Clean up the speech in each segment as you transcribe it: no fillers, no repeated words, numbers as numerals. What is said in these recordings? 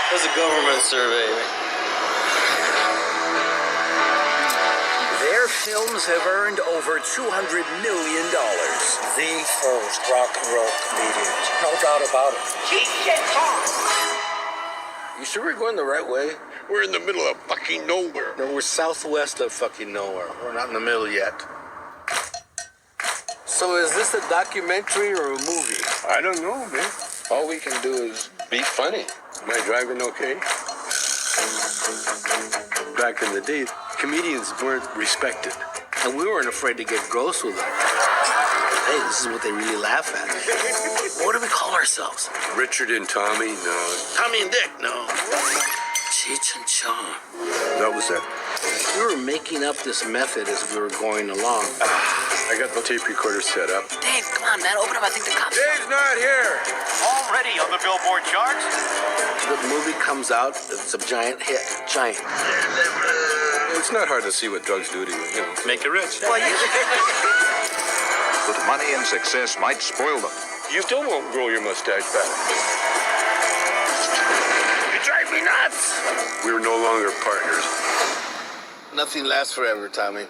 That's a government survey. Their films have earned over $200 million. The first rock and roll comedians. No doubt about it. Cheech and Chong. You sure we're going the right way? We're in the middle of fucking nowhere. No, we're southwest of fucking nowhere. We're not in the middle yet. So is this a documentary or a movie? I don't know, man. All we can do is be funny. Am I driving okay? Back in the day, comedians weren't respected. And we weren't afraid to get gross with them. Hey, this is what they really laugh at. What do we call ourselves? Richard and Tommy? No. Tommy and Dick? No. Cheech and Chong. That was it. We were making up this method as we were going along. I got the tape recorder set up. Dave, come on, man, open up. I think the cops. Dave's not here. Already on the Billboard charts? The movie comes out, it's a giant hit. Giant. It's not hard to see what drugs do to you, Make you rich. Well, you... But money and success might spoil them. You still won't grow your mustache back. You drive me nuts. We're no longer partners. Nothing lasts forever, Tommy.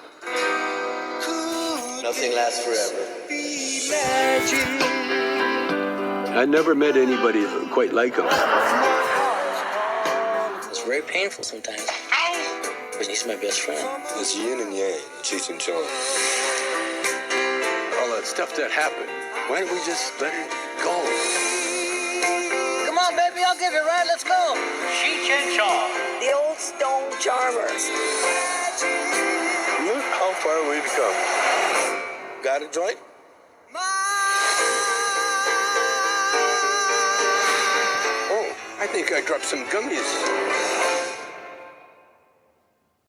Nothing lasts forever. I never met anybody quite like him. It's very painful sometimes. But he's my best friend. It's yin and yang, Cheech and Chong. All that stuff that happened, why don't we just let it go? Come on, baby, I'll give you a ride. Let's go. Cheech and Chong. The old stone charmers. Look how far we've come. Got a joint? Oh, I think I dropped some gummies.